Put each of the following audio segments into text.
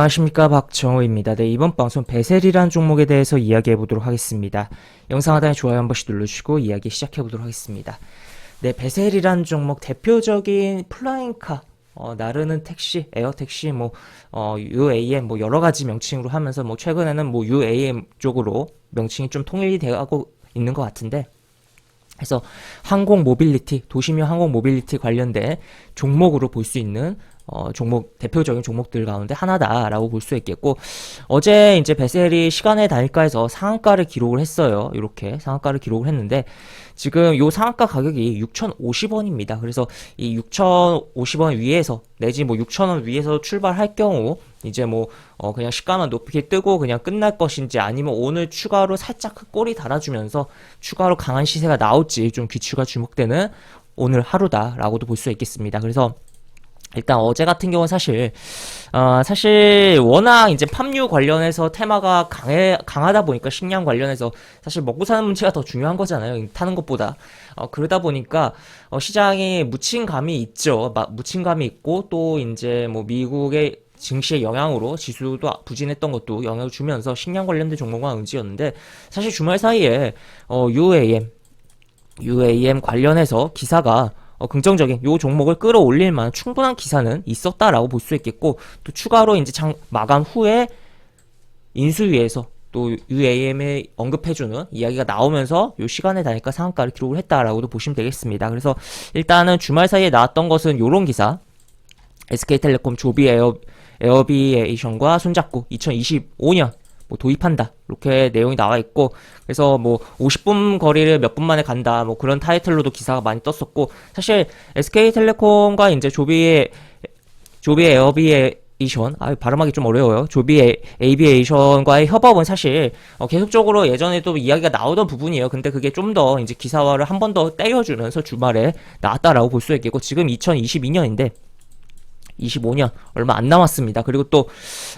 안녕하십니까, 박정호입니다. 네, 이번 방송 베셀이라는 종목에 대해서 이야기해 보도록 하겠습니다. 영상 하단에 좋아요 한 번씩 눌러주시고 이야기 시작해 보도록 하겠습니다. 네, 베셀이라는 종목 대표적인 플라잉카, 나르는 택시, 에어택시, UAM, 여러 가지 명칭으로 하면서 최근에는 UAM 쪽으로 명칭이 좀 통일이 되어가고 있는 것 같은데, 그래서 항공 모빌리티, 도시명 항공 모빌리티 관련된 종목으로 볼 수 있는 대표적인 종목들 가운데 하나다라고 볼 수 있겠고, 어제 이제 베셀이 시간의 단일가에서 상한가를 기록을 했어요. 이렇게 상한가를 기록을 했는데, 지금 요 상한가 가격이 6,050원입니다. 그래서 이 6,050원 위에서, 내지 6,000원 위에서 출발할 경우, 이제 그냥 시가만 높게 뜨고 그냥 끝날 것인지, 아니면 오늘 추가로 살짝 꼬리 달아주면서 추가로 강한 시세가 나올지 좀 귀추가 주목되는 오늘 하루다라고도 볼 수 있겠습니다. 그래서 일단 어제 같은 경우는 사실 워낙 이제 팜유 관련해서 테마가 강하다 보니까, 식량 관련해서 사실 먹고 사는 문제가 더 중요한 거잖아요, 타는 것보다. 그러다 보니까 시장이 묻힌 감이 있죠. 묻힌 감이 있고, 또 이제 미국의 증시의 영향으로 지수도 부진했던 것도 영향을 주면서 식량 관련된 종목만 응지였는데, 사실 주말 사이에 UAM 관련해서 기사가 긍정적인 요 종목을 끌어올릴 만한 충분한 기사는 있었다라고 볼 수 있겠고, 또 추가로 이제 마감 후에 인수위에서 또 UAM에 언급해주는 이야기가 나오면서 요 시간에 다니까 상한가를 기록을 했다라고도 보시면 되겠습니다. 그래서 일단은 주말 사이에 나왔던 것은 요런 기사, SK텔레콤 조비 에어비에이션과 손잡고 2025년 도입한다, 이렇게 내용이 나와 있고, 그래서 50분 거리를 몇 분 만에 간다, 그런 타이틀로도 기사가 많이 떴었고, 사실 SK텔레콤과 이제 조비 에어비에이션, 발음하기 좀 어려워요. 조비 에이비에이션과의 협업은 사실 계속적으로 예전에도 이야기가 나오던 부분이에요. 근데 그게 좀 더 이제 기사화를 한 번 더 때려주면서 주말에 나왔다라고 볼 수 있겠고, 지금 2022년인데 25년 얼마 안 남았습니다. 그리고 또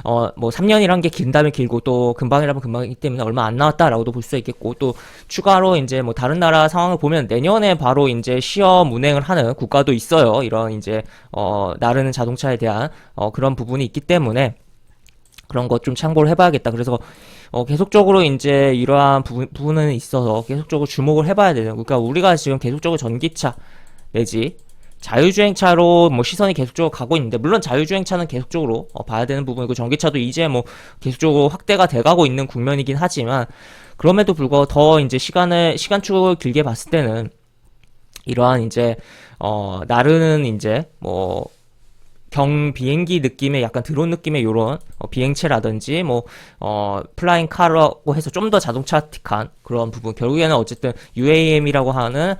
3년이란 게 긴다면 길고, 또 금방이라면 금방이기 때문에 얼마 안 남았다라고도 볼 수 있겠고, 또 추가로 이제 다른 나라 상황을 보면 내년에 바로 이제 시험 운행을 하는 국가도 있어요. 이런 이제 나르는 자동차에 대한 그런 부분이 있기 때문에 그런 것 좀 참고를 해봐야겠다. 그래서 계속적으로 이제 이러한 부분은 있어서 계속적으로 주목을 해봐야 되는, 그러니까 우리가 지금 계속적으로 전기차 내지 자율주행차로 시선이 계속적으로 가고 있는데, 물론 자율주행차는 계속적으로 봐야 되는 부분이고, 전기차도 이제 계속적으로 확대가 돼가고 있는 국면이긴 하지만, 그럼에도 불구하고 더 이제 시간축을 길게 봤을 때는 이러한 이제 나르는 이제 비행기 느낌의, 약간 드론 느낌의 요런 비행체라든지 플라잉 카라고 해서 좀 더 자동차틱한 그런 부분, 결국에는 어쨌든 UAM이라고 하는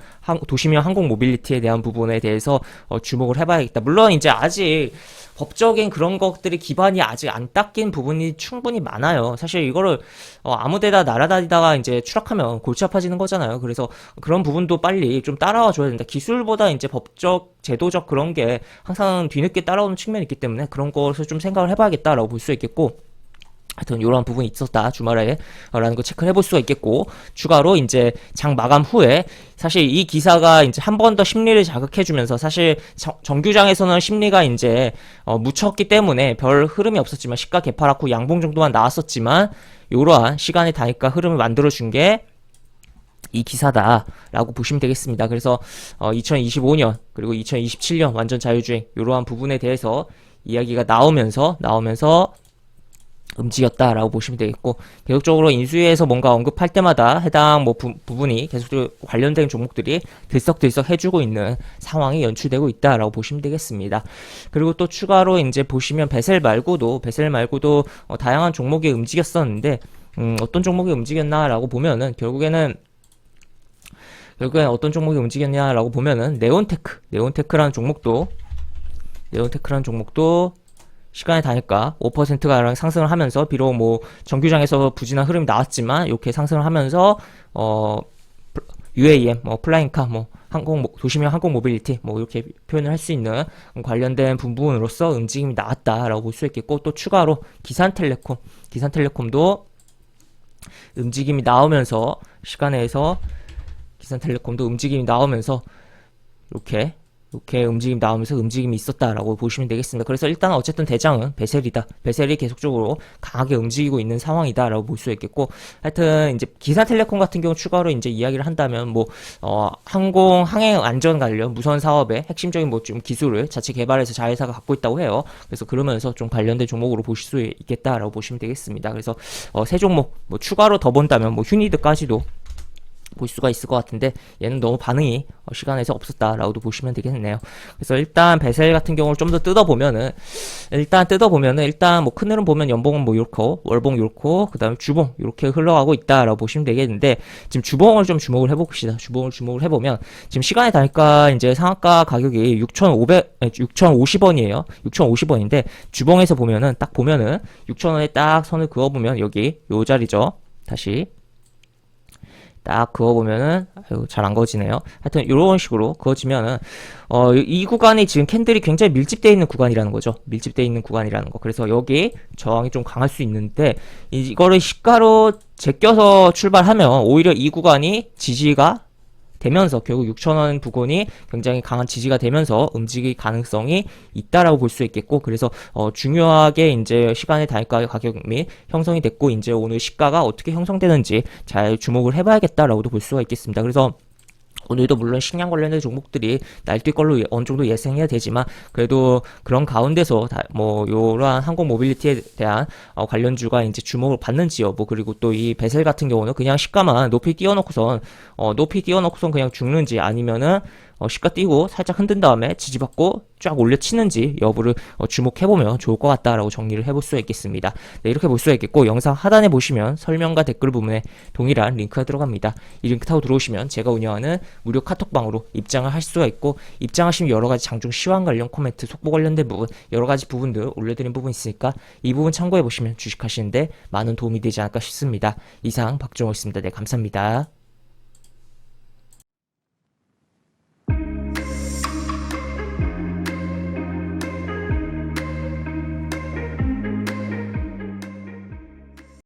도시명 항공 모빌리티에 대한 부분에 대해서 주목을 해봐야겠다. 물론 이제 아직 법적인 그런 것들이 기반이 아직 안 닦인 부분이 충분히 많아요. 사실 이거를 아무데나 날아다니다가 이제 추락하면 골치 아파지는 거잖아요. 그래서 그런 부분도 빨리 좀 따라와 줘야 된다. 기술보다 이제 법적, 제도적 그런 게 항상 뒤늦게 따라오는 측면이 있기 때문에 그런 것을 좀 생각을 해봐야겠다라고 볼 수 있겠고, 하여튼 이러한 부분이 있었다 주말에 라는 거 체크를 해볼 수가 있겠고, 추가로 이제 장 마감 후에 사실 이 기사가 이제 한 번 더 심리를 자극해주면서, 사실 정규장에서는 심리가 이제 묻혔기 때문에 별 흐름이 없었지만, 시가 개파랗고 양봉 정도만 나왔었지만, 이러한 시간의 단위가 흐름을 만들어준 게 이 기사다라고 보시면 되겠습니다. 그래서 2025년 그리고 2027년 완전 자율주행 이러한 부분에 대해서 이야기가 나오면서 움직였다라고 보시면 되겠고, 계속적으로 인수위에서 뭔가 언급할 때마다 해당 부분이 계속적으로 관련된 종목들이 들썩들썩 해주고 있는 상황이 연출되고 있다라고 보시면 되겠습니다. 그리고 또 추가로 이제 보시면 베셀 말고도 다양한 종목이 움직였었는데, 어떤 종목이 움직였나라고 보면은 결국에는 어떤 종목이 움직였냐라고 보면은 네온테크라는 종목도 시간에 다니까 5%가량 상승을 하면서, 비록 정규장에서 부진한 흐름이 나왔지만 이렇게 상승을 하면서 UAM, 플라잉카, 도시명 항공 모빌리티 이렇게 표현을 할 수 있는 관련된 부분으로서 움직임이 나왔다라고 볼 수 있겠고, 또 추가로 기산텔레콤도 움직임이 나오면서, 시간에서 기산텔레콤도 움직임이 나오면서 이렇게 이렇게 움직임 나오면서 움직임이 있었다라고 보시면 되겠습니다. 그래서 일단 어쨌든 대장은 베셀이다. 베셀이 계속적으로 강하게 움직이고 있는 상황이다라고 볼 수 있겠고, 하여튼 이제 기사텔레콤 같은 경우 추가로 이제 이야기를 한다면 뭐 항공 항행 안전 관련 무선 사업의 핵심적인 뭐 좀 기술을 자체 개발해서 자회사가 갖고 있다고 해요. 그래서 그러면서 좀 관련된 종목으로 보실 수 있겠다라고 보시면 되겠습니다. 그래서 세 종목 뭐 추가로 더 본다면 뭐 휴니드까지도 볼 수가 있을 것 같은데, 얘는 너무 반응이 시간에서 없었다라고도 보시면 되겠네요. 그래서 일단 베셀 같은 경우를 좀 더 뜯어보면은 일단 뭐 큰 흐름 보면 연봉은 뭐 요렇고, 월봉 요렇고, 그 다음에 주봉 요렇게 흘러가고 있다라고 보시면 되겠는데, 지금 주봉을 좀 주목을 해봅시다. 주봉을 주목을 해보면 지금 시간에 다니까 이제 상한가 가격이 6,050원이에요. 6,050원인데 주봉에서 보면은 딱 보면은 6,000원에 딱 선을 그어보면 여기 요 자리죠. 다시 딱 그어보면은, 잘 안 그어지네요. 하여튼, 이런 식으로 그어지면은, 이 구간이 지금 캔들이 굉장히 밀집되어 있는 구간이라는 거죠. 밀집되어 있는 구간이라는 거. 그래서 여기 저항이 좀 강할 수 있는데, 이거를 시가로 제껴서 출발하면, 오히려 이 구간이 지지가 되면서 결국 6,000원 부근이 굉장히 강한 지지가 되면서 움직일 가능성이 있다라고 볼 수 있겠고, 그래서 중요하게 이제 시간의 단가 가격 및 형성이 됐고, 이제 오늘 시가가 어떻게 형성되는지 잘 주목을 해봐야겠다라고도 볼 수가 있겠습니다. 그래서 오늘도 물론 식량 관련된 종목들이 날뛸 걸로 어느 정도 예상해야 되지만, 그래도 그런 가운데서 뭐 요러한 항공 모빌리티에 대한 관련주가 이제 주목을 받는지 여부, 그리고 또 이 베셀 같은 경우는 그냥 시가만 높이 띄워놓고선 그냥 죽는지, 아니면은 시가 띄고 살짝 흔든 다음에 지지받고 쫙 올려치는지 여부를 주목해보면 좋을 것 같다라고 정리를 해볼 수 있겠습니다. 네, 이렇게 볼 수가 있겠고, 영상 하단에 보시면 설명과 댓글 부분에 동일한 링크가 들어갑니다. 이 링크 타고 들어오시면 제가 운영하는 무료 카톡방으로 입장을 할 수가 있고, 입장하시면 여러가지 장중 시황 관련 코멘트, 속보 관련된 부분, 여러가지 부분들 올려드린 부분 있으니까 이 부분 참고해보시면 주식하시는데 많은 도움이 되지 않을까 싶습니다. 이상 박종호였습니다. 네, 감사합니다.